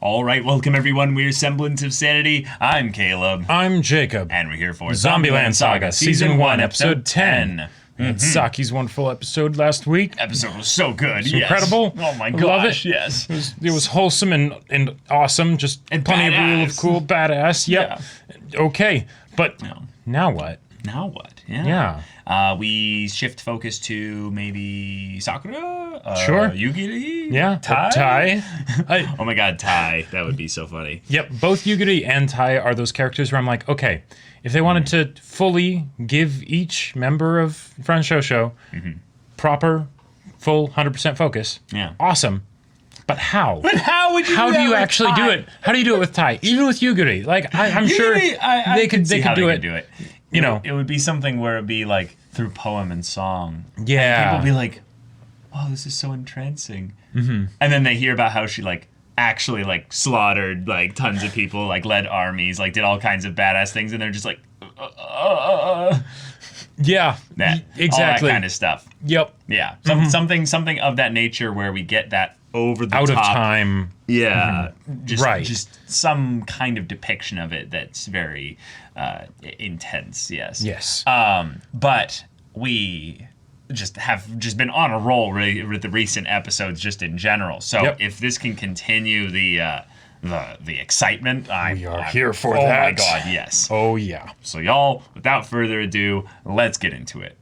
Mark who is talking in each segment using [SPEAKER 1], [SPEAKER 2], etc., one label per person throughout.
[SPEAKER 1] All right, welcome everyone. We're Semblance of Sanity. I'm Caleb.
[SPEAKER 2] I'm Jacob.
[SPEAKER 1] And we're here for
[SPEAKER 2] Zombieland Saga, Season 1, Episode 10.
[SPEAKER 1] Mm-hmm.
[SPEAKER 2] Saki's wonderful episode last week.
[SPEAKER 1] Episode was so good. Yes.
[SPEAKER 2] Incredible.
[SPEAKER 1] Oh my
[SPEAKER 2] Love
[SPEAKER 1] gosh,
[SPEAKER 2] it.
[SPEAKER 1] yes.
[SPEAKER 2] It was wholesome and awesome. Just
[SPEAKER 1] And
[SPEAKER 2] plenty
[SPEAKER 1] badass.
[SPEAKER 2] of cool badass. Yep. Yeah. Okay, but now what?
[SPEAKER 1] Now what? Yeah.
[SPEAKER 2] Yeah.
[SPEAKER 1] We shift focus to maybe Sakura?
[SPEAKER 2] Sure.
[SPEAKER 1] Yugiri?
[SPEAKER 2] Yeah.
[SPEAKER 1] Tai?
[SPEAKER 2] Tai.
[SPEAKER 1] Oh my god, Tai. That would be so funny.
[SPEAKER 2] Yep, both Yugiri and Tai are those characters where I'm like, okay, if they wanted to fully give each member of Friend Shosho proper, full 100% focus, awesome. But how?
[SPEAKER 1] But how would you
[SPEAKER 2] How
[SPEAKER 1] do
[SPEAKER 2] do
[SPEAKER 1] that
[SPEAKER 2] you
[SPEAKER 1] with
[SPEAKER 2] actually do
[SPEAKER 1] Tai?
[SPEAKER 2] it? How do you do it with Tai? Even with Yugiri. Like, I'm sure they could do it. You know.
[SPEAKER 1] It would be something where it'd be like through poem and song.
[SPEAKER 2] Yeah.
[SPEAKER 1] People would be like, oh, this is so entrancing. And then they hear about how she like actually like slaughtered like tons of people, like led armies, like did all kinds of badass things, and they're just like,
[SPEAKER 2] Yeah,
[SPEAKER 1] all
[SPEAKER 2] exactly.
[SPEAKER 1] that kind of stuff.
[SPEAKER 2] Yep.
[SPEAKER 1] Yeah, something of that nature where we get that over the
[SPEAKER 2] Out
[SPEAKER 1] top.
[SPEAKER 2] of time.
[SPEAKER 1] Yeah, just some kind of depiction of it that's very intense. Yes.
[SPEAKER 2] Yes.
[SPEAKER 1] But we have been on a roll really with the recent episodes just in general. So if this can continue the excitement,
[SPEAKER 2] we are here for
[SPEAKER 1] that.
[SPEAKER 2] that.
[SPEAKER 1] Oh my god, yes.
[SPEAKER 2] Oh yeah.
[SPEAKER 1] So y'all, without further ado, let's get into it.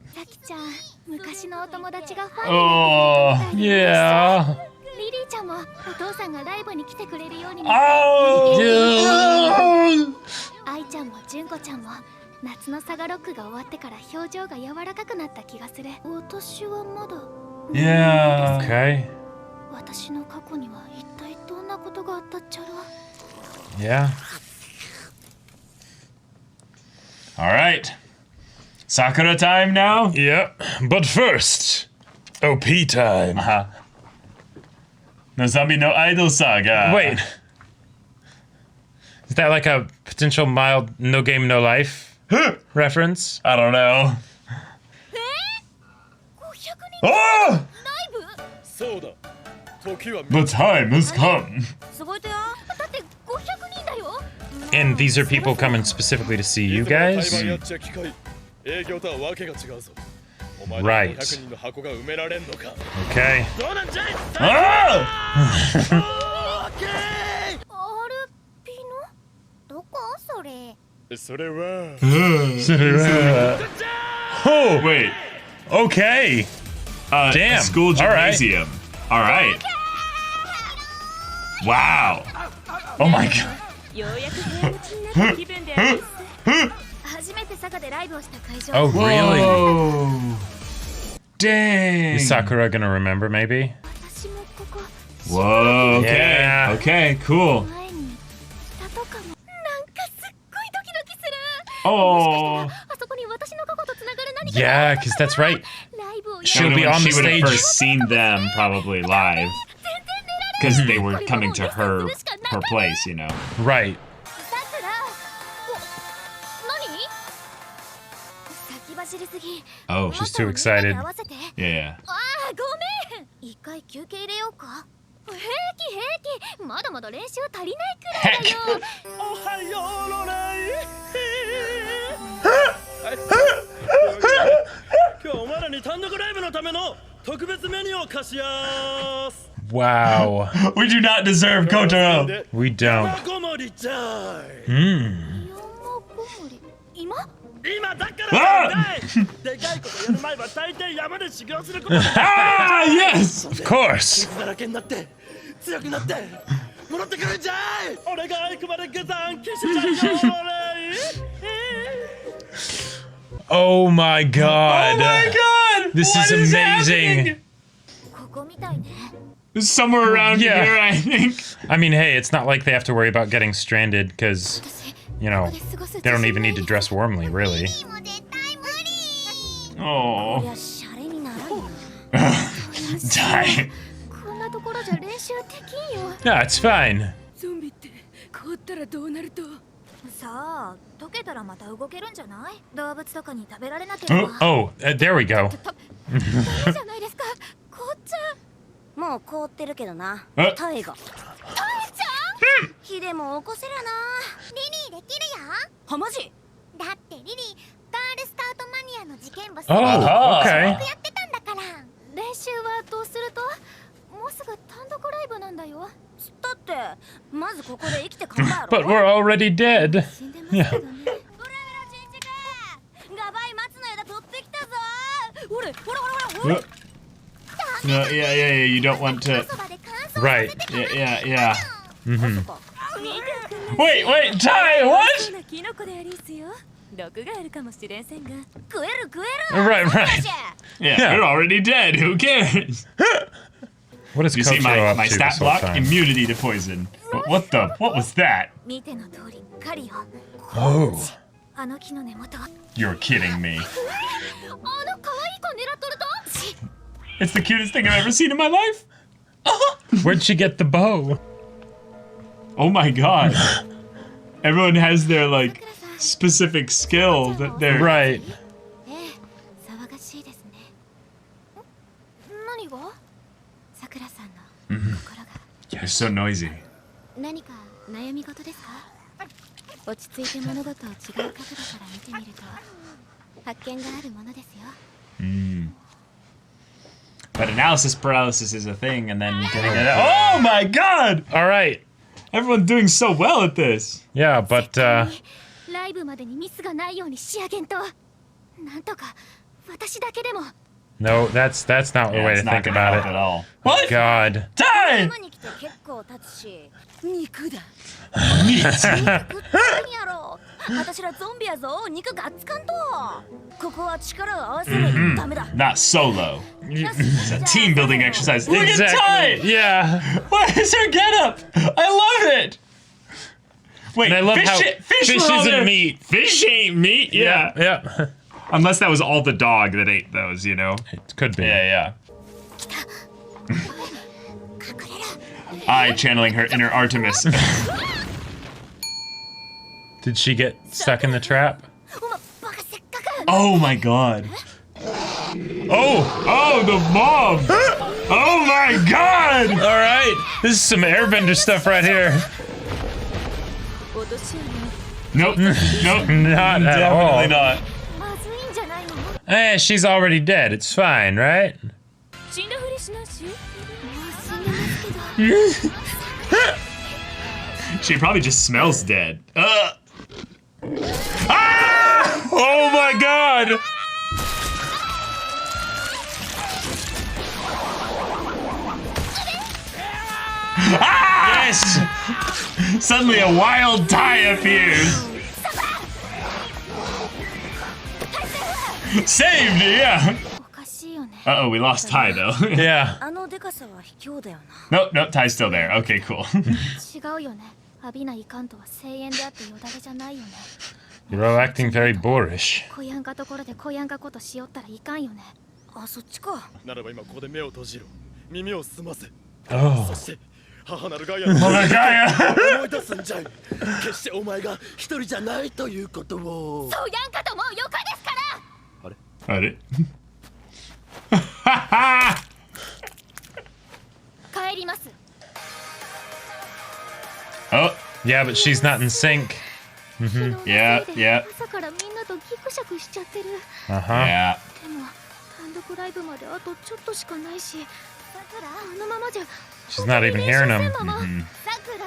[SPEAKER 1] Oh
[SPEAKER 2] yeah.
[SPEAKER 1] Oh.
[SPEAKER 3] 愛ちゃんも純子ちゃんも夏のサガロックが終わってから表情が柔らかくなった気がする。私はまだ。
[SPEAKER 1] Yeah.
[SPEAKER 2] Okay.
[SPEAKER 3] 私の過去には一体どんなことがあったっちゃろ。
[SPEAKER 2] Yeah.
[SPEAKER 1] All right. Sakura time now?
[SPEAKER 2] Yep. But first, OP time.
[SPEAKER 1] No Zombie No Idol Saga.
[SPEAKER 2] Wait. Is that like a potential mild no game, no life reference?
[SPEAKER 1] I don't know. Oh! The time has come.
[SPEAKER 2] And these are people coming specifically to see you guys? Right. Okay.
[SPEAKER 1] Ah! Oh, wait.
[SPEAKER 2] Okay. Damn.
[SPEAKER 1] School gymnasium. All right. Wow. Oh my god.
[SPEAKER 2] Oh, really?
[SPEAKER 1] Whoa. Dang.
[SPEAKER 2] Is Sakura gonna remember, maybe?
[SPEAKER 1] Whoa. Okay.
[SPEAKER 2] Yeah.
[SPEAKER 1] Okay, cool. Oh.
[SPEAKER 2] Yeah, because that's right. She'll be on the
[SPEAKER 1] She would have
[SPEAKER 2] stage.
[SPEAKER 1] first seen them probably live. Because they were coming to her place, you know.
[SPEAKER 2] Right.
[SPEAKER 1] Oh,
[SPEAKER 2] she's too excited.
[SPEAKER 1] Yeah. Heck.
[SPEAKER 2] Wow.
[SPEAKER 1] We do not deserve Kotaro.
[SPEAKER 2] We don't.
[SPEAKER 1] Ah, yes.
[SPEAKER 2] Of course. Oh my god.
[SPEAKER 1] Oh my god.
[SPEAKER 2] This
[SPEAKER 1] What
[SPEAKER 2] is amazing.
[SPEAKER 1] happening? It's somewhere around here, I think.
[SPEAKER 2] I mean, hey, it's not like they have to worry about getting stranded because, you know, they don't even need to dress warmly, really.
[SPEAKER 1] Oh. Die.
[SPEAKER 2] Yeah, it's fine. Oh, there we go.
[SPEAKER 3] もう凍ってるけどな。
[SPEAKER 1] え
[SPEAKER 3] タイが。タイちゃん？でも起こせるな。リリーできるよ。はマジ？だってリリーガールスカウトマニアの事件簿すごいやってたんだから。練習はどうすると？もうすぐ単独ライブなんだよ。だってまずここで生きて考えろ。
[SPEAKER 2] But we're already dead.
[SPEAKER 3] 死んでますけどね。ブラブラチンチク。ガバイ松の枝取ってきたぞ。ほれほらほらほら。
[SPEAKER 1] No, yeah. You don't want to.
[SPEAKER 2] Right.
[SPEAKER 1] Yeah.
[SPEAKER 2] Mm-hmm.
[SPEAKER 1] Wait, Ty, what?
[SPEAKER 2] Right.
[SPEAKER 1] Yeah, you're already dead. Who cares?
[SPEAKER 2] What is
[SPEAKER 1] You see
[SPEAKER 2] Kotaro up
[SPEAKER 1] my
[SPEAKER 2] to
[SPEAKER 1] stat
[SPEAKER 2] this whole
[SPEAKER 1] block?
[SPEAKER 2] time?
[SPEAKER 1] Immunity to poison. What was that?
[SPEAKER 2] Oh.
[SPEAKER 1] You're kidding me. It's the cutest thing I've ever seen in my life.
[SPEAKER 2] Where'd she get the bow?
[SPEAKER 1] Oh my god. Everyone has their, like, specific skill that they're...
[SPEAKER 2] Right.
[SPEAKER 1] You're so noisy.
[SPEAKER 3] 何か悩み事ですか？落ち着いて物事を違う角度から見てみると発見があるものですよ。
[SPEAKER 1] But analysis paralysis is a thing, and then getting it. Oh my god!
[SPEAKER 2] All right.
[SPEAKER 1] Everyone's doing so well at this.
[SPEAKER 2] Yeah, but
[SPEAKER 3] ライブまでにミスがないように仕上げんと。なんとか私だけでも。
[SPEAKER 2] no, that's not the way to
[SPEAKER 1] it's not
[SPEAKER 2] think
[SPEAKER 1] gonna
[SPEAKER 2] about
[SPEAKER 1] help
[SPEAKER 2] it.
[SPEAKER 1] at all. What?
[SPEAKER 2] God.
[SPEAKER 1] Die!
[SPEAKER 3] 今に来て結構経つし、肉だ。
[SPEAKER 1] Meat.
[SPEAKER 3] 何やろう。私らゾンビやぞ。肉がっつかんと。ここは力を合わせないとダメだ。
[SPEAKER 1] Not solo. It's a team building exercise. Look at
[SPEAKER 2] Exactly.
[SPEAKER 1] Ty!
[SPEAKER 2] Yeah.
[SPEAKER 1] What is her getup? I love it. Wait,
[SPEAKER 2] And I love
[SPEAKER 1] fish,
[SPEAKER 2] how
[SPEAKER 1] fish
[SPEAKER 2] fish
[SPEAKER 1] were all
[SPEAKER 2] isn't
[SPEAKER 1] there.
[SPEAKER 2] meat.
[SPEAKER 1] Fish ain't meat. Yeah.
[SPEAKER 2] Yeah.
[SPEAKER 1] Unless that was all the dog that ate those, you know?
[SPEAKER 2] It could be.
[SPEAKER 1] Yeah. I channeling her inner Artemis.
[SPEAKER 2] Did she get stuck in the trap?
[SPEAKER 1] Oh my god. Oh, the mob. Oh my god.
[SPEAKER 2] All right. This is some airbender stuff right here.
[SPEAKER 1] Nope.
[SPEAKER 2] Not at all.
[SPEAKER 1] Definitely not.
[SPEAKER 2] She's already dead. It's fine, right?
[SPEAKER 1] She probably just smells dead. Ah!
[SPEAKER 2] Oh my god!
[SPEAKER 1] Yes! Suddenly a wild Ty appears. Saved, yeah. Uh-oh, we lost Ty though.
[SPEAKER 2] Yeah.
[SPEAKER 1] Nope, Ty's still there. Okay, cool.
[SPEAKER 2] You're all acting very boorish.
[SPEAKER 3] かところでこやんかことしよったらいかんよね。あ、そっちか。
[SPEAKER 4] ならば今ここで目を閉じろ。耳を澄ませ。
[SPEAKER 2] Oh.
[SPEAKER 4] そして母なるガイアの思い出すんじゃい。決してお前が一人じゃないということを。
[SPEAKER 3] そうやんかともうよかですから。
[SPEAKER 1] あれ
[SPEAKER 3] 帰ります。
[SPEAKER 1] Oh,
[SPEAKER 2] Yeah, but she's not in sync.
[SPEAKER 1] yeah.
[SPEAKER 3] 朝からみんなとギクシャクしちゃってる。
[SPEAKER 2] Uh-huh.
[SPEAKER 1] Yeah.
[SPEAKER 3] でも単独ライブまであとちょっとしかないし、さくらあのままじゃ。
[SPEAKER 2] She's not even hearing him.
[SPEAKER 3] さくら、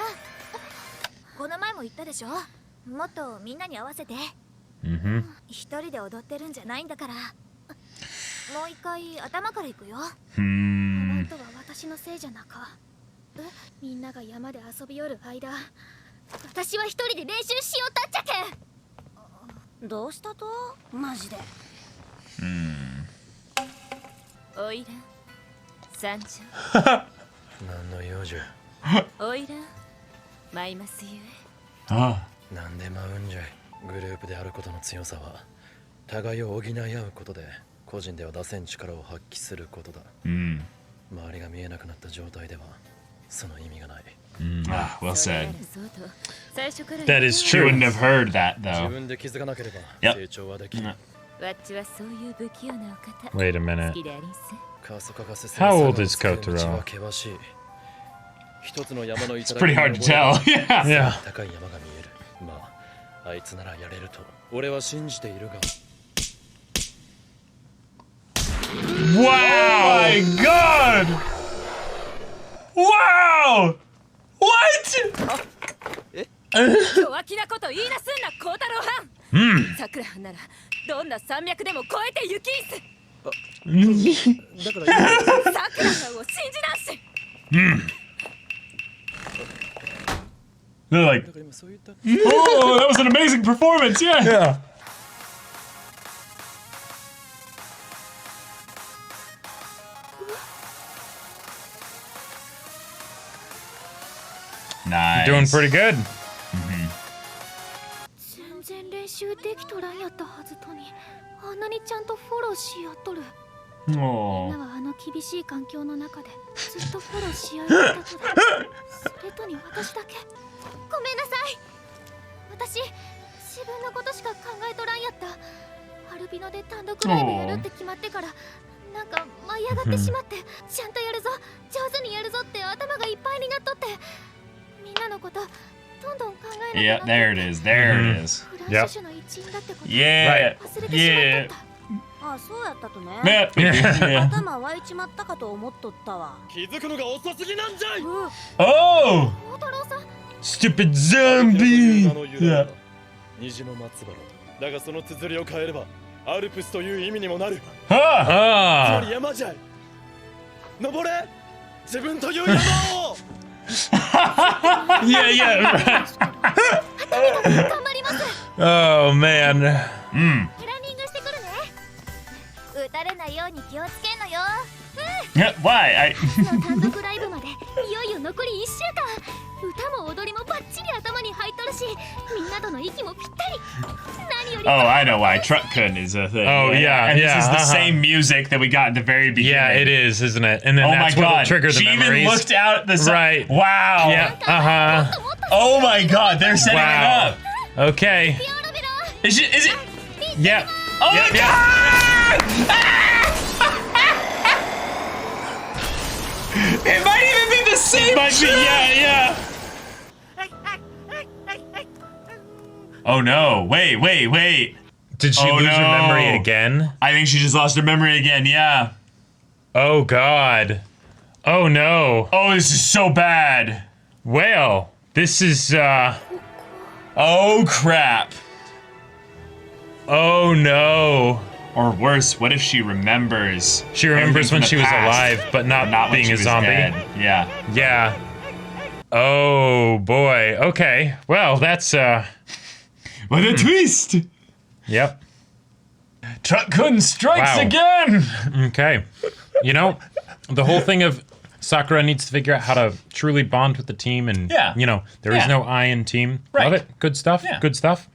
[SPEAKER 3] この前も言ったでしょ。もっとみんなに合わせて。一人で踊ってるんじゃないんだから。もう一回頭から行くよ。本当は私のせいじゃなか。みんなが山で遊び寄る間、私は一人で練習しよったっちゃけ。どうしたと？マジで。おいら、山頂。
[SPEAKER 4] 何の用じゃ。
[SPEAKER 3] おいら、舞いますゆえ。
[SPEAKER 4] なんで舞うんじゃい。グループであることの強さは互いを補い合うことで個人では出せん力を発揮することだ。周りが見えなくなった状態ではその意味がない。
[SPEAKER 1] Well said.
[SPEAKER 2] That is
[SPEAKER 1] She
[SPEAKER 2] true.
[SPEAKER 1] wouldn't have heard that
[SPEAKER 4] 自
[SPEAKER 1] though.
[SPEAKER 4] 分で気づかなければ
[SPEAKER 1] Yep.
[SPEAKER 4] 成長はできる。
[SPEAKER 2] Wait a minute.
[SPEAKER 4] カーソカが進む
[SPEAKER 2] How old is
[SPEAKER 4] 道は
[SPEAKER 2] Kotaro?
[SPEAKER 4] 険しい。一つの山の
[SPEAKER 1] It's pretty hard to tell. Yeah.
[SPEAKER 2] Yeah.
[SPEAKER 4] 高い山が見える。まあ、あいつならやれると俺は信じているが。
[SPEAKER 2] Wow!
[SPEAKER 1] Oh my god! Wow! What?
[SPEAKER 5] 弱気なこと言いなすんな孝太郎藩。さくらはんならどんな山脈でも越えて行きんす。
[SPEAKER 4] だから
[SPEAKER 5] さくらはんを信じなんし。
[SPEAKER 1] They're like,
[SPEAKER 4] だから今そう言った。
[SPEAKER 1] oh, that was an amazing performance. Yeah.
[SPEAKER 2] Yeah.
[SPEAKER 1] Nice.
[SPEAKER 2] Doing pretty good.
[SPEAKER 3] 全然練習できとらんやったはずとに、あんなにちゃんとフォローしやっとる。みん
[SPEAKER 1] Oh.
[SPEAKER 3] なはあの厳しい環境の中でずっとフォローし合いだったとだ。それとに私だけごめんなさい。私自分のことしか考えとらんやった。アルビノで単独ライブやるって決まってからなんか舞い上がってしまって、ちゃんとやるぞ上手にやるぞって頭がいっぱいになっとって、みんなのことどんどん考えな
[SPEAKER 1] Yeah,
[SPEAKER 3] くな
[SPEAKER 1] there
[SPEAKER 3] って
[SPEAKER 1] it is. There it is.
[SPEAKER 3] フランス種の一員だってこと
[SPEAKER 1] Yeah.
[SPEAKER 3] 忘れてしまっ
[SPEAKER 1] Yeah.
[SPEAKER 3] とった。
[SPEAKER 5] あ、そうやったとね。
[SPEAKER 1] Yeah.
[SPEAKER 5] 頭湧いちまったかと思っとったわ。
[SPEAKER 4] 気づくのが遅すぎなんじゃい。
[SPEAKER 1] Oh!
[SPEAKER 3] 孝太郎さん
[SPEAKER 2] Stupid zombie!
[SPEAKER 1] Yeah.
[SPEAKER 4] 虹の松原だがその綴りを変えればアルプスという意味にもなる。
[SPEAKER 1] Huh.
[SPEAKER 4] つま
[SPEAKER 2] Ah.
[SPEAKER 4] り山じゃい。登れ自分という山を。
[SPEAKER 2] Yeah, yeah.
[SPEAKER 3] 頑張ります。
[SPEAKER 2] Oh, man.
[SPEAKER 1] うん。
[SPEAKER 3] プランニングしてくるね。撃たれないように気をつけんのよ。
[SPEAKER 1] Why?
[SPEAKER 3] の単独ライブまでいよいよ残り1週間。歌も踊りもバッチリ頭に入っとるし、みんなとの息もぴったり。何より
[SPEAKER 1] Oh, I know why. Truck-kun is a thing.
[SPEAKER 2] Oh, yeah,
[SPEAKER 1] And
[SPEAKER 2] yeah,
[SPEAKER 1] this is the
[SPEAKER 2] uh-huh.
[SPEAKER 1] same music that we got at the very beginning.
[SPEAKER 2] Yeah, it is, isn't it? And then
[SPEAKER 1] Oh my
[SPEAKER 2] that's what'll
[SPEAKER 1] god.
[SPEAKER 2] trigger the
[SPEAKER 1] She
[SPEAKER 2] memories.
[SPEAKER 1] even looked out at the sun.
[SPEAKER 2] Right.
[SPEAKER 1] Wow.
[SPEAKER 2] Yeah. Uh huh.
[SPEAKER 1] Oh my god, they're setting
[SPEAKER 2] Wow.
[SPEAKER 1] it up.
[SPEAKER 2] Okay.
[SPEAKER 3] ピオロベロ
[SPEAKER 1] Is it?
[SPEAKER 2] Yep.
[SPEAKER 1] Oh my
[SPEAKER 2] Yep, yep.
[SPEAKER 1] god! It might even be the same.
[SPEAKER 2] Might be, yeah.
[SPEAKER 1] Oh no! Wait!
[SPEAKER 2] Did she
[SPEAKER 1] Oh,
[SPEAKER 2] lose her
[SPEAKER 1] no.
[SPEAKER 2] memory again?
[SPEAKER 1] I think she just lost her memory again. Yeah.
[SPEAKER 2] Oh, God. Oh, no.
[SPEAKER 1] Oh, this is so bad.
[SPEAKER 2] Well, this is,
[SPEAKER 1] Oh crap.
[SPEAKER 2] oh, no.
[SPEAKER 1] Or worse, what if she remembers?
[SPEAKER 2] She remembers
[SPEAKER 1] everything
[SPEAKER 2] when
[SPEAKER 1] from
[SPEAKER 2] she
[SPEAKER 1] the
[SPEAKER 2] was
[SPEAKER 1] past,
[SPEAKER 2] alive, but not,
[SPEAKER 1] not when
[SPEAKER 2] being
[SPEAKER 1] she
[SPEAKER 2] a
[SPEAKER 1] was
[SPEAKER 2] zombie.
[SPEAKER 1] dead. Yeah.
[SPEAKER 2] Yeah. Oh, boy. Okay. Well, that's,
[SPEAKER 1] What a twist!
[SPEAKER 2] yep.
[SPEAKER 1] Truck-kun strikes
[SPEAKER 2] Wow.
[SPEAKER 1] again!
[SPEAKER 2] Okay. You know, the whole thing of Sakura needs to figure out how to truly bond with the team, and
[SPEAKER 1] Yeah.
[SPEAKER 2] you know, there is
[SPEAKER 1] Yeah.
[SPEAKER 2] no I in team.
[SPEAKER 1] Right.
[SPEAKER 2] Love it. Good stuff.
[SPEAKER 1] Yeah.
[SPEAKER 2] Good stuff.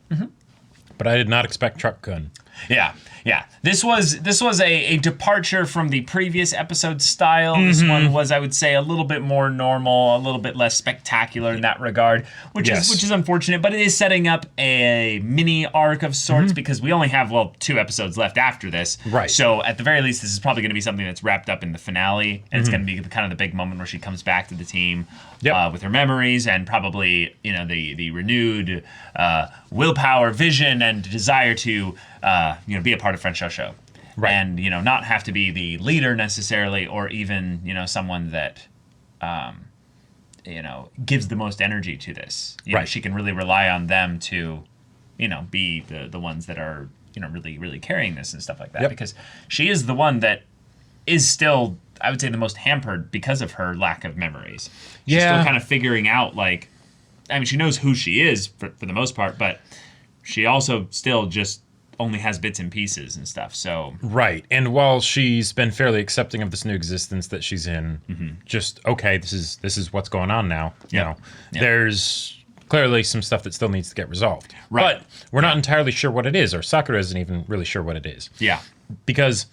[SPEAKER 2] But I did not expect Truck-kun.
[SPEAKER 1] Yeah. This was a departure from the previous episode style. This one was, I would say, a little bit more normal, a little bit less spectacular in that regard, which
[SPEAKER 2] Yes.
[SPEAKER 1] is unfortunate. But it is setting up a mini arc of sorts because we only have 2 episodes left after this.
[SPEAKER 2] Right.
[SPEAKER 1] So at the very least, this is probably going to be something that's wrapped up in the finale, and it's going to be kind of the big moment where she comes back to the team
[SPEAKER 2] Yep.
[SPEAKER 1] with her memories and probably the renewed willpower, vision, and desire to be a part of French Show.
[SPEAKER 2] Right.
[SPEAKER 1] And not have to be the leader necessarily, or even someone that gives the most energy to this.
[SPEAKER 2] Right.
[SPEAKER 1] She can really rely on them to be the ones that are really carrying this and stuff like that.
[SPEAKER 2] Yep.
[SPEAKER 1] Because she is the one that is still, I would say, the most hampered because of her lack of memories. She's
[SPEAKER 2] Yeah.
[SPEAKER 1] still kind of figuring out, she knows who she is for the most part, but she also still just only has bits and pieces and stuff. So
[SPEAKER 2] Right. And while she's been fairly accepting of this new existence that she's in, just okay, this is what's going on now. You
[SPEAKER 1] Yeah.
[SPEAKER 2] know,
[SPEAKER 1] Yeah.
[SPEAKER 2] there's clearly some stuff that still needs to get resolved.
[SPEAKER 1] Right.
[SPEAKER 2] But we're not entirely sure what it is, or Sakura isn't even really sure what it is.
[SPEAKER 1] yeah.
[SPEAKER 2] Because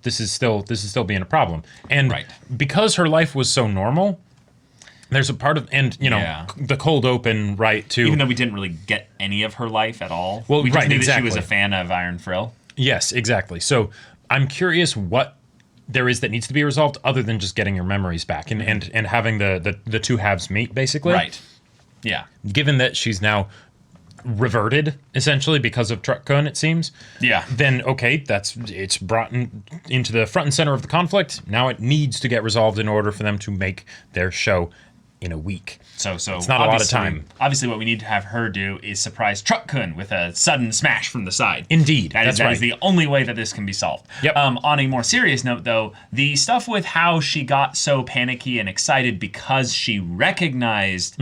[SPEAKER 2] this is still being a problem. And
[SPEAKER 1] Right.
[SPEAKER 2] because her life was so normal, there's a part of
[SPEAKER 1] Yeah.
[SPEAKER 2] the cold open, right, to
[SPEAKER 1] Even though we didn't really get any of her life at all.
[SPEAKER 2] Well,
[SPEAKER 1] we just
[SPEAKER 2] right,
[SPEAKER 1] knew that she was
[SPEAKER 2] exactly.
[SPEAKER 1] a fan of Iron Frill.
[SPEAKER 2] Yes, exactly. So I'm curious what there is that needs to be resolved other than just getting your memories back and having the two halves meet, basically.
[SPEAKER 1] Right. Yeah.
[SPEAKER 2] Given that she's now reverted, essentially, because of Truck-kun, it seems.
[SPEAKER 1] Yeah.
[SPEAKER 2] Then, okay, it's brought into the front and center of the conflict. Now it needs to get resolved in order for them to make their show in a week.
[SPEAKER 1] So
[SPEAKER 2] it's not a lot of time.
[SPEAKER 1] Obviously, what we need to have her do is surprise Truck-kun with a sudden smash from the side.
[SPEAKER 2] Indeed,
[SPEAKER 1] that is the only way that this can be solved.
[SPEAKER 2] Yep.
[SPEAKER 1] On a more serious note, though, the stuff with how she got so panicky and excited because she recognized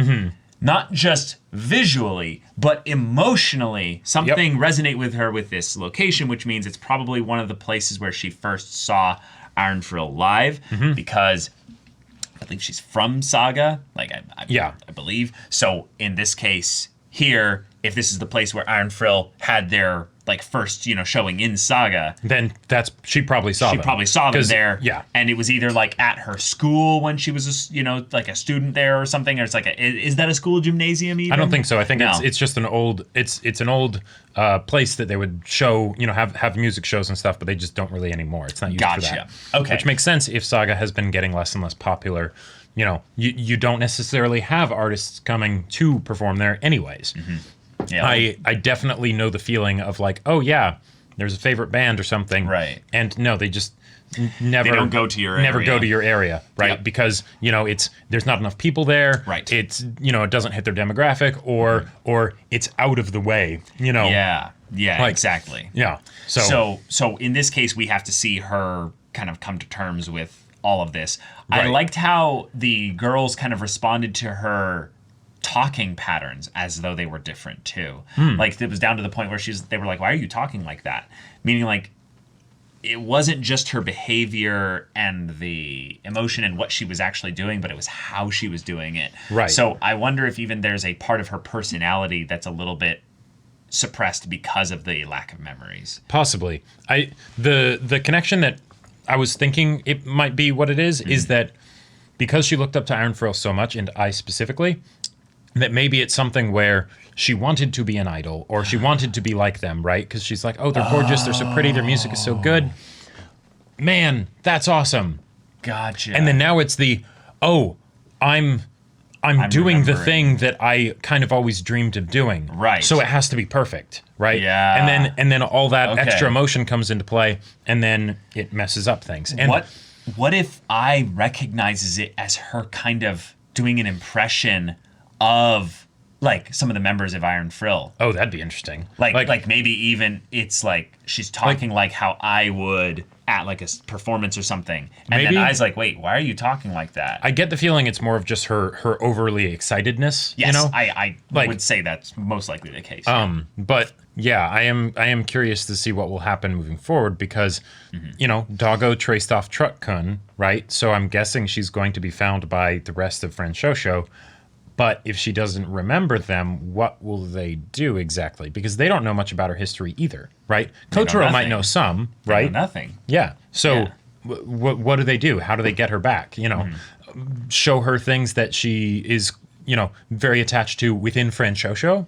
[SPEAKER 1] not just visually, but emotionally, something resonate with her with this location, which means it's probably one of the places where she first saw Iron Frill live, because I believe she's from Saga, I believe. So in this case here, if this is the place where Iron Frill had their first showing in Saga,
[SPEAKER 2] then she probably saw them.
[SPEAKER 1] She probably saw them there.
[SPEAKER 2] Yeah,
[SPEAKER 1] and it was either at her school when she was a student there or something, or it's is that a school gymnasium even?
[SPEAKER 2] I don't think so. I think
[SPEAKER 1] no.
[SPEAKER 2] it's just an old an old place that they would show have music shows and stuff, but they just don't really anymore. It's not used for that.
[SPEAKER 1] Okay,
[SPEAKER 2] which makes sense if Saga has been getting less and less popular. You don't necessarily have artists coming to perform there anyways. Yeah, I definitely know the feeling of oh yeah, there's a favorite band or something,
[SPEAKER 1] right?
[SPEAKER 2] And no, they just never
[SPEAKER 1] they don't go to your area.
[SPEAKER 2] Go to your area, right? Yep. Because there's not enough people there,
[SPEAKER 1] right?
[SPEAKER 2] It's it doesn't hit their demographic, or it's out of the way,
[SPEAKER 1] Yeah, exactly.
[SPEAKER 2] Yeah.
[SPEAKER 1] So in this case, we have to see her kind of come to terms with all of this. Right. I liked how the girls kind of responded to her talking patterns as though they were different too. It was down to the point where they were like, why are you talking like that? Meaning it wasn't just her behavior and the emotion and what she was actually doing, but it was how she was doing it.
[SPEAKER 2] Right.
[SPEAKER 1] So I wonder if even there's a part of her personality that's a little bit suppressed because of the lack of memories.
[SPEAKER 2] Possibly. The connection that I was thinking it might be what it is that because she looked up to Iron Frill so much, and I specifically, that maybe it's something where she wanted to be an idol, or she wanted to be like them, right? Because she's like, oh, they're gorgeous, they're so pretty, their music is so good. Man, that's awesome.
[SPEAKER 1] Gotcha.
[SPEAKER 2] And then now it's I'm doing the thing that I kind of always dreamed of doing.
[SPEAKER 1] Right.
[SPEAKER 2] So it has to be perfect, right?
[SPEAKER 1] Yeah.
[SPEAKER 2] And then all that extra emotion comes into play, and then it messes up things. And
[SPEAKER 1] what if I recognizes it as her kind of doing an impression of some of the members of Iron Frill?
[SPEAKER 2] Oh, that'd be interesting.
[SPEAKER 1] Like maybe even it's she's talking like how I would at a performance or something, and
[SPEAKER 2] maybe,
[SPEAKER 1] then I was like, wait, why are you talking like that?
[SPEAKER 2] I get the feeling it's more of just her overly excitedness.
[SPEAKER 1] Yes, I would say that's most likely the case.
[SPEAKER 2] But yeah, I am curious to see what will happen moving forward because Doggo traced off Truck-kun, right? So I'm guessing she's going to be found by the rest of Friend Shosho. But if she doesn't remember them, what will they do exactly? Because they don't know much about her history either, right? Kotaro might know some, right?
[SPEAKER 1] They know nothing.
[SPEAKER 2] Yeah. So what do they do? How do they get her back? Show her things that she is, very attached to within Friend Shosho?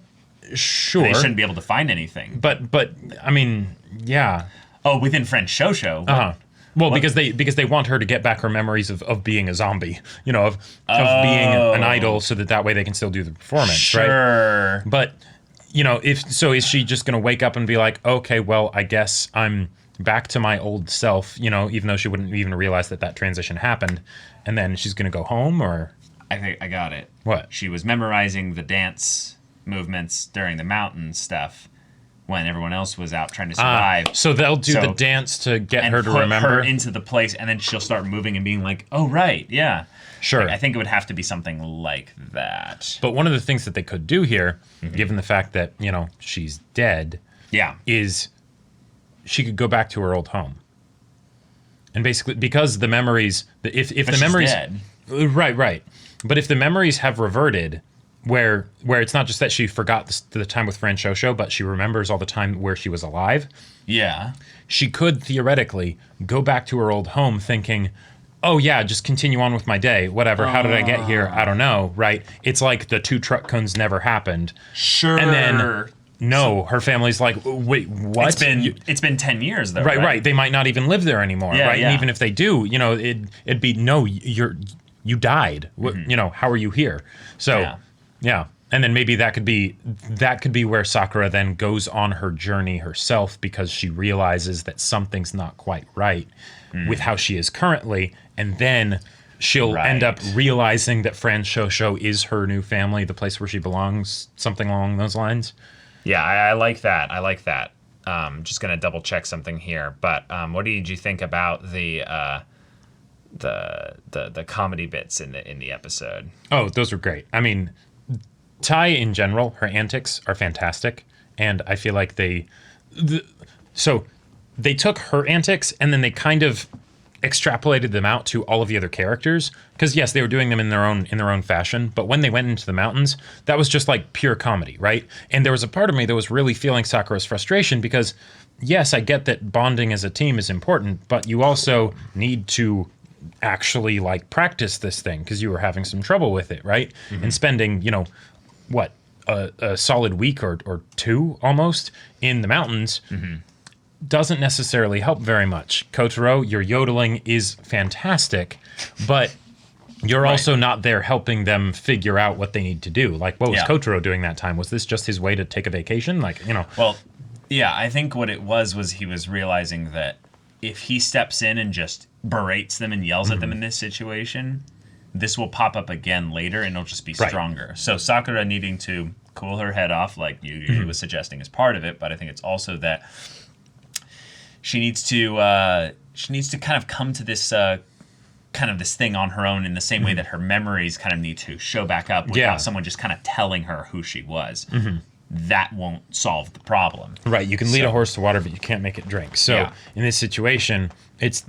[SPEAKER 2] Sure.
[SPEAKER 1] They shouldn't be able to find anything.
[SPEAKER 2] But I mean, yeah.
[SPEAKER 1] Oh, within Friend Shosho?
[SPEAKER 2] Uh-huh. Well, because they want her to get back her memories of being a zombie, of being an idol, so that way they can still do the performance, right?
[SPEAKER 1] Sure.
[SPEAKER 2] But is she just going to wake up and be like, okay, well, I guess I'm back to my old self, even though she wouldn't even realize that transition happened, and then she's going to go home, or?
[SPEAKER 1] I think I got it.
[SPEAKER 2] What?
[SPEAKER 1] She was memorizing the dance movements during the mountain stuff when everyone else was out trying to survive.
[SPEAKER 2] So they'll do the dance to get her to remember?
[SPEAKER 1] Her into the place, and then she'll start moving and being like, oh, right, yeah.
[SPEAKER 2] Sure.
[SPEAKER 1] I think it would have to be something like that.
[SPEAKER 2] But one of the things that they could do here, given the fact that, she's dead, is she could go back to her old home. And basically, because the memories, if the memories...
[SPEAKER 1] dead.
[SPEAKER 2] Right. But if the memories have reverted... Where it's not just that she forgot the time with Friend Shosho, but she remembers all the time where she was alive.
[SPEAKER 1] Yeah.
[SPEAKER 2] She could theoretically go back to her old home thinking, oh yeah, just continue on with my day. Whatever. How did I get here? I don't know. Right. It's like the two Truck-kuns never happened.
[SPEAKER 1] Sure.
[SPEAKER 2] And then no, her family's like, wait, what?
[SPEAKER 1] It's been 10 years though.
[SPEAKER 2] Right. They might not even live there anymore, right?
[SPEAKER 1] Yeah.
[SPEAKER 2] And even if they do, it'd be no, you died. How are you here? So, yeah. And then maybe that could be where Sakura then goes on her journey herself because she realizes that something's not quite right with how she is currently, and then she'll end up realizing that Fran Shosho is her new family, the place where she belongs, something along those lines.
[SPEAKER 1] Yeah, I like that. Just gonna double check something here, but what did you think about the comedy bits in the episode?
[SPEAKER 2] Oh, those were great. I mean, Tai in general, her antics are fantastic, and I feel like they took her antics and then they kind of extrapolated them out to all of the other characters, because yes, they were doing them in their own fashion, but when they went into the mountains, that was just like pure comedy, right? And there was a part of me that was really feeling Sakura's frustration, because yes, I get that bonding as a team is important, but you also need to actually like practice this thing because you were having some trouble with it, right? And spending a solid week or two almost in the mountains doesn't necessarily help very much. Kotaro, your yodeling is fantastic, but you're also not there helping them figure out what they need to do. Like, what was Kotaro doing that time? Was this just his way to take a vacation?
[SPEAKER 1] Well, yeah, I think what it was he was realizing that if he steps in and just berates them and yells at them in this situation, this will pop up again later and it'll just be stronger. So Sakura needing to cool her head off, like you was suggesting, is part of it, but I think it's also that she needs to kind of come to this this thing on her own in the same way that her memories kind of need to show back up without someone just kind of telling her who she was. That won't solve the problem. Right.
[SPEAKER 2] You can lead a horse to water, but you can't make it drink. So in this situation, it's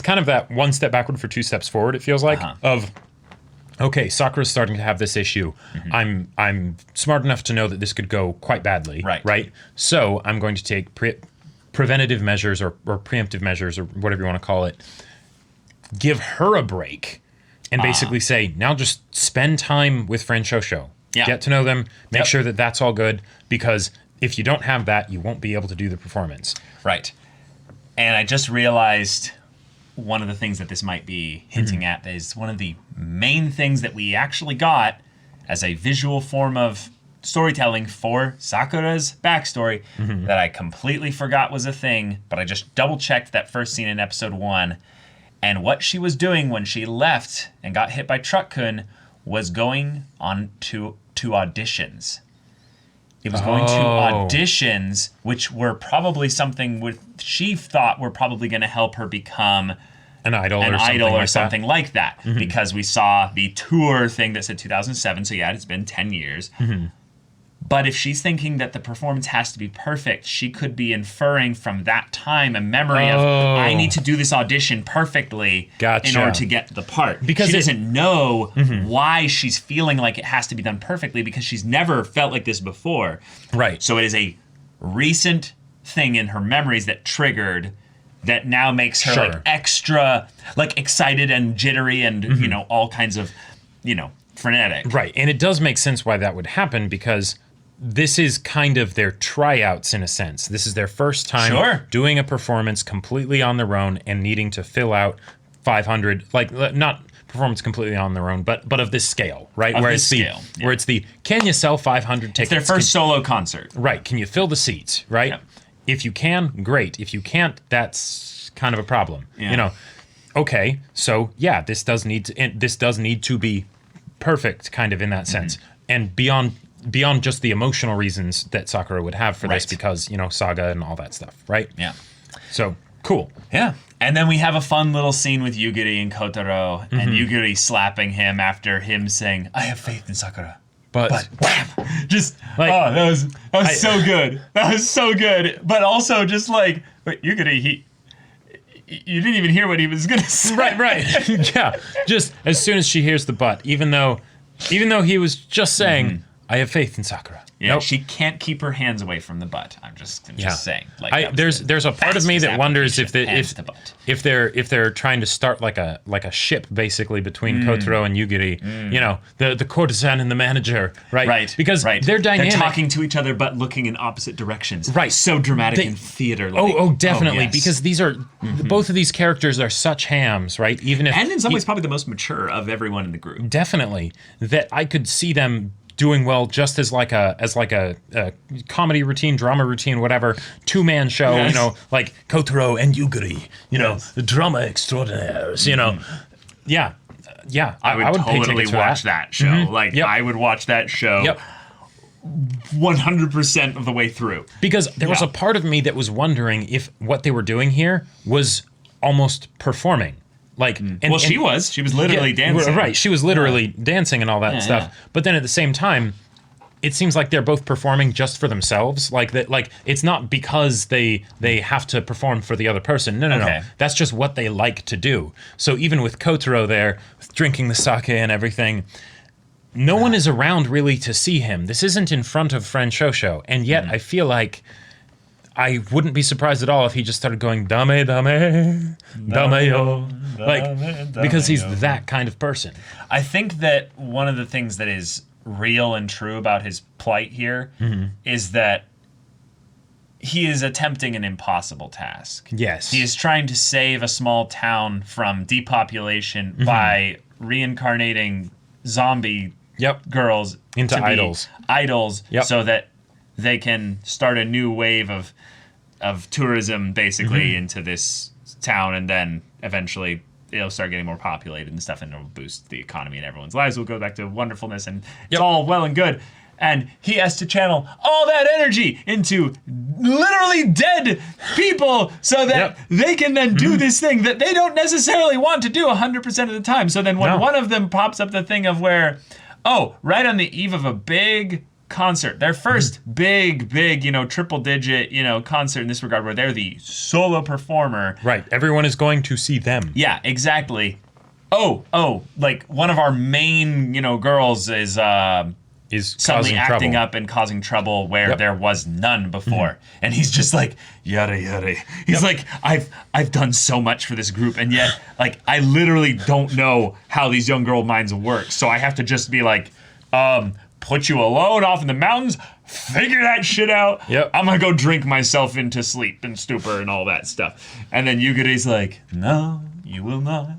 [SPEAKER 2] kind of that one step backward for two steps forward, it feels like, of, okay, Sakura's starting to have this issue. I'm smart enough to know that this could go quite badly. Right. So I'm going to take preventative measures or preemptive measures or whatever you want to call it. Give her a break and basically say, now just spend time with Fran Shosho. Get to know them, make sure that that's all good, because if you don't have that, you won't be able to do the performance.
[SPEAKER 1] Right. And I just realized one of the things that this might be hinting at is one of the main things that we actually got as a visual form of storytelling for Sakura's backstory that I completely forgot was a thing, but I just double-checked that first scene in episode 1, and what she was doing when she left and got hit by Truck-kun was going on to auditions. It was going to auditions, which were probably something she thought were probably going to help her become
[SPEAKER 2] an idol
[SPEAKER 1] or something like that. Because we saw the tour thing that said 2007, so yeah, it's been 10 years. But if she's thinking that the performance has to be perfect, she could be inferring from that time a memory of, I need to do this audition perfectly in order to get the part. Because she doesn't know why she's feeling like it has to be done perfectly, because she's never felt like this before.
[SPEAKER 2] Right.
[SPEAKER 1] So it is a recent thing in her memories that triggered that now makes her like extra like excited and jittery and, all kinds of, frenetic.
[SPEAKER 2] Right. And it does make sense why that would happen, because this is kind of their tryouts in a sense. This is their first time doing a performance completely on their own and needing to fill out 500, like not performance completely on their own, but of this scale, right? Where it's the can you sell 500 tickets?
[SPEAKER 1] It's their first solo concert.
[SPEAKER 2] Right. Can you fill the seats, right? Yep. If you can, great. If you can't, that's kind of a problem. Yeah. Okay, so yeah, this does need to be perfect kind of in that sense. And beyond just the emotional reasons that Sakura would have for this, because, Saga and all that stuff, right?
[SPEAKER 1] Yeah.
[SPEAKER 2] So, cool.
[SPEAKER 1] Yeah. And then we have a fun little scene with Yugiri and Kotaro, and Yugiri slapping him after him saying, I have faith in Sakura. But wham! Just, that was so good. That was so good. But also just like, but Yugiri, you didn't even hear what he was going to say.
[SPEAKER 2] Right. Yeah. Just as soon as she hears the but, even though he was just saying, I have faith in Sakura.
[SPEAKER 1] Yeah,
[SPEAKER 2] Nope.
[SPEAKER 1] she can't keep her hands away from the butt. I'm just saying. Like, that was
[SPEAKER 2] there's a part of me
[SPEAKER 1] fastest
[SPEAKER 2] that wonders if
[SPEAKER 1] application, hands to butt.
[SPEAKER 2] if they're trying to start like a ship basically between Kotaro and Yugiri, you know, the courtesan and the manager, right?
[SPEAKER 1] Right.
[SPEAKER 2] Because they're dynamic.
[SPEAKER 1] They're talking to each other but looking in opposite directions.
[SPEAKER 2] Right.
[SPEAKER 1] So dramatic in theater.
[SPEAKER 2] Definitely.
[SPEAKER 1] yes.
[SPEAKER 2] Because these are both of these characters are such hams, right? Even if
[SPEAKER 1] And in some ways probably the most mature of everyone in the group.
[SPEAKER 2] definitely that I could see them doing well just as like a comedy routine, drama routine, whatever, 2-man show,
[SPEAKER 1] Yes.
[SPEAKER 2] you know, like Kotaro and Yugiri, you know, the drama extraordinaires, you know. Yeah.
[SPEAKER 1] I would
[SPEAKER 2] pay
[SPEAKER 1] totally
[SPEAKER 2] tickets for
[SPEAKER 1] watch that show. Like,
[SPEAKER 2] Yep.
[SPEAKER 1] I would watch that show
[SPEAKER 2] Yep.
[SPEAKER 1] 100% of the way through.
[SPEAKER 2] Because there was a part of me that was wondering if what they were doing here was almost performing. Like,
[SPEAKER 1] Well, she was literally dancing.
[SPEAKER 2] Right, she was literally dancing and all that stuff.
[SPEAKER 1] yeah.
[SPEAKER 2] But then at the same time, it seems like they're both performing just for themselves. Like that, like it's not because they have to perform for the other person. No.
[SPEAKER 1] Okay.
[SPEAKER 2] That's just what they like to do. So even with Kotaro there, drinking the sake and everything, no one is around really to see him. This isn't in front of Friend Shosho, and yet I feel like I wouldn't be surprised at all if he just started going dame dame yo, like because he's that kind of person.
[SPEAKER 1] I think that one of the things that is real and true about his plight here is that he is attempting an impossible task.
[SPEAKER 2] Yes.
[SPEAKER 1] He is trying to save a small town from depopulation by reincarnating zombie girls
[SPEAKER 2] into
[SPEAKER 1] to be
[SPEAKER 2] idols.
[SPEAKER 1] Idols
[SPEAKER 2] Yep.
[SPEAKER 1] so that they can start a new wave of tourism basically into this town, and then eventually it'll start getting more populated and stuff, and it'll boost the economy and everyone's lives will go back to wonderfulness, and it's all well and good. And he has to channel all that energy into literally dead people so that they can then do this thing that they don't necessarily want to do 100% of the time. So then when one of them pops up the thing of where, right on the eve of a big concert, their first big, triple digit, concert in this regard, where they're the solo performer.
[SPEAKER 2] Right. Everyone is going to see them.
[SPEAKER 1] Yeah, exactly. Like one of our main, girls is suddenly acting up and causing trouble where there was none before. And he's just like, yada, yada. He's like, I've done so much for this group, and yet, like, I literally don't know how these young girl minds work. So I have to just be like, put you alone off in the mountains, figure that shit out.
[SPEAKER 2] Yep.
[SPEAKER 1] I'm gonna go drink myself into sleep and stupor and all that stuff. And then Yuguri's like, no, you will not.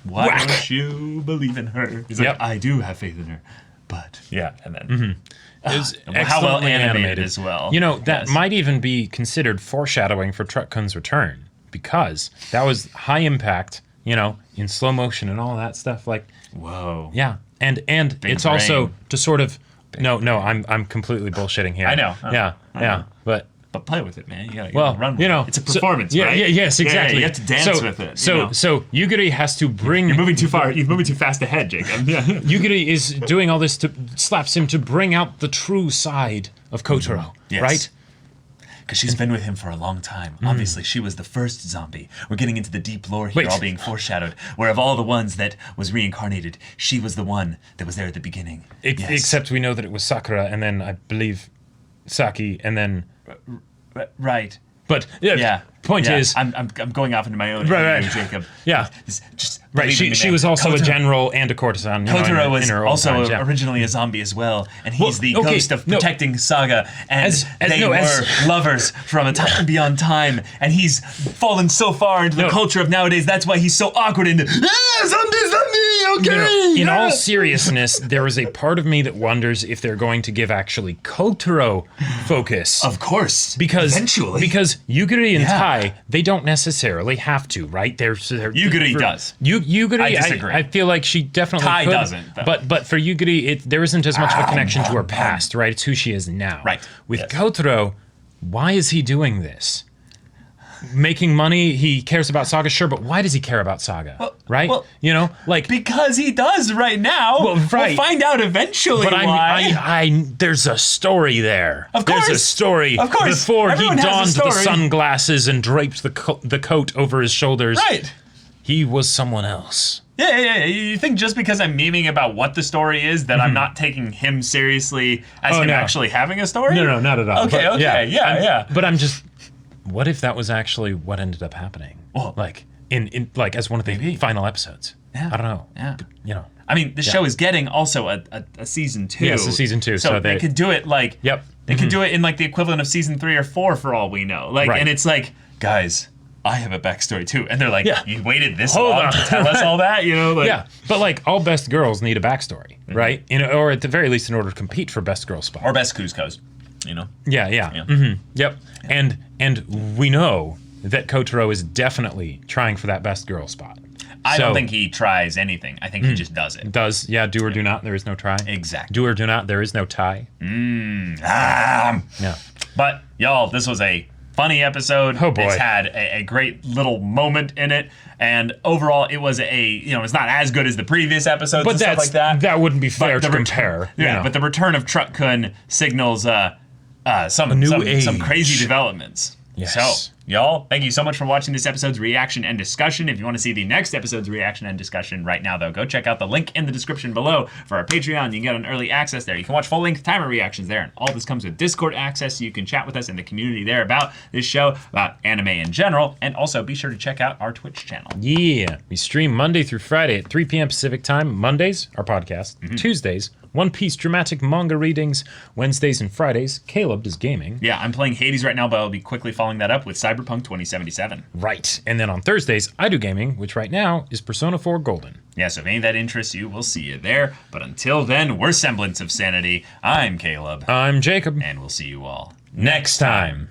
[SPEAKER 1] Why don't you believe in her? He's like, I do have faith in her. But, and then...
[SPEAKER 2] It was
[SPEAKER 1] how well
[SPEAKER 2] excellently
[SPEAKER 1] animated as well.
[SPEAKER 2] That might even be considered foreshadowing for Truck-kun's return, because that was high impact, in slow motion and all that stuff. Like,
[SPEAKER 1] whoa.
[SPEAKER 2] Yeah. And it's
[SPEAKER 1] brain.
[SPEAKER 2] also to sort of I'm completely bullshitting here.
[SPEAKER 1] I know.
[SPEAKER 2] Yeah.
[SPEAKER 1] But play with it, man. You gotta run with it. It's a
[SPEAKER 2] so-
[SPEAKER 1] performance, right?
[SPEAKER 2] Yes, exactly.
[SPEAKER 1] You have to dance with it.
[SPEAKER 2] So Yugiri has to bring.
[SPEAKER 1] You're moving too far. You're moving too fast ahead, Jacob.
[SPEAKER 2] Yugiri is doing all this slaps him to bring out the true side of Kotaro,
[SPEAKER 1] Yes.
[SPEAKER 2] right?
[SPEAKER 1] Because she's been with him for a long time. Obviously, she was the first zombie. We're getting into the deep lore here, all being foreshadowed. Where of all the ones that was reincarnated, she was the one that was there at the beginning.
[SPEAKER 2] Except we know that it was Sakura, and then I believe Saki, and then
[SPEAKER 1] right.
[SPEAKER 2] But point is,
[SPEAKER 1] I'm going off into my own.
[SPEAKER 2] Right.
[SPEAKER 1] Jacob.
[SPEAKER 2] Yeah.
[SPEAKER 1] Just
[SPEAKER 2] right. She was also a general and a courtesan.
[SPEAKER 1] Kotaro was
[SPEAKER 2] in her own
[SPEAKER 1] also
[SPEAKER 2] times,
[SPEAKER 1] originally a zombie as well, and he's the ghost of protecting Saga, and they were lovers from a time beyond time, and he's fallen so far into the culture of nowadays. That's why he's so awkward and zombie, okay.
[SPEAKER 2] In all seriousness, there is a part of me that wonders if they're going to give actually Kotaro focus.
[SPEAKER 1] Of course,
[SPEAKER 2] because Yugiri and Tai, they don't necessarily have to, right?
[SPEAKER 1] Yugiri does.
[SPEAKER 2] Yugiri,
[SPEAKER 1] I disagree.
[SPEAKER 2] I feel like she definitely
[SPEAKER 1] Tai
[SPEAKER 2] could,
[SPEAKER 1] doesn't, though.
[SPEAKER 2] But for Yugiri, there isn't as much of a connection to her past, right? It's who she is now.
[SPEAKER 1] Right.
[SPEAKER 2] With Kotaro, why is he doing this? Making money, he cares about Saga, sure, but why does he care about Saga? Right?
[SPEAKER 1] Well, because he does right now.
[SPEAKER 2] Well, right.
[SPEAKER 1] We'll find out eventually
[SPEAKER 2] but
[SPEAKER 1] why.
[SPEAKER 2] There's a story there.
[SPEAKER 1] Of course.
[SPEAKER 2] There's a story.
[SPEAKER 1] Of course.
[SPEAKER 2] Before
[SPEAKER 1] Everyone
[SPEAKER 2] he
[SPEAKER 1] has a
[SPEAKER 2] donned the
[SPEAKER 1] story.
[SPEAKER 2] sunglasses and draped the coat over his shoulders.
[SPEAKER 1] Right.
[SPEAKER 2] He was someone else.
[SPEAKER 1] Yeah. You think just because I'm memeing about what the story is that I'm not taking him seriously as him actually having a story?
[SPEAKER 2] No, not at all.
[SPEAKER 1] Okay,
[SPEAKER 2] But,
[SPEAKER 1] yeah.
[SPEAKER 2] But I'm just, what if that was actually what ended up happening?
[SPEAKER 1] Well,
[SPEAKER 2] like in like as one of the final episodes.
[SPEAKER 1] Yeah.
[SPEAKER 2] I don't know.
[SPEAKER 1] Yeah.
[SPEAKER 2] You know.
[SPEAKER 1] I mean, the show is getting also a season 2.
[SPEAKER 2] Yes, a season 2.
[SPEAKER 1] So they could do it like they could do it in like the equivalent of season 3 or 4 for all we know. Like, and it's like, guys, I have a backstory too, and they're like, you waited this long to tell us all that, you know? Like,
[SPEAKER 2] yeah, but like all best girls need a backstory, right? You know, or at the very least, in order to compete for best girl spot
[SPEAKER 1] or best Kuzco's, you know?
[SPEAKER 2] Yeah. Yep. And we know that Kotaro is definitely trying for that best girl spot.
[SPEAKER 1] I don't think he tries anything. I think he just does it.
[SPEAKER 2] Do or do not, there is no try.
[SPEAKER 1] Exactly.
[SPEAKER 2] Do or do not, there is no tie.
[SPEAKER 1] Yeah. But, y'all, this was a funny episode.
[SPEAKER 2] Oh, boy.
[SPEAKER 1] It's had a great little moment in it. And overall, it was it's not as good as the previous episodes and stuff like that.
[SPEAKER 2] That wouldn't be fair to compare.
[SPEAKER 1] But the return of Truck-kun signals some crazy developments.
[SPEAKER 2] Yes.
[SPEAKER 1] So, y'all, thank you so much for watching this episode's reaction and discussion. If you want to see the next episode's reaction and discussion right now, though, go check out the link in the description below for our Patreon. You can get an early access there. You can watch full-length timer reactions there. And all this comes with Discord access, so you can chat with us in the community there about this show, about anime in general. And also, be sure to check out our Twitch channel.
[SPEAKER 2] Yeah. We stream Monday through Friday at 3 p.m. Pacific time. Mondays, our podcast. Tuesdays, One Piece dramatic manga readings. Wednesdays and Fridays, Caleb does gaming.
[SPEAKER 1] Yeah, I'm playing Hades right now, but I'll be quickly following that up with Cyberpunk 2077.
[SPEAKER 2] Right. And then on Thursdays, I do gaming, which right now is Persona 4 Golden.
[SPEAKER 1] Yeah, so if any of that interests you, we'll see you there. But until then, we're Semblance of Sanity. I'm Caleb.
[SPEAKER 2] I'm Jacob.
[SPEAKER 1] And we'll see you all
[SPEAKER 2] next time.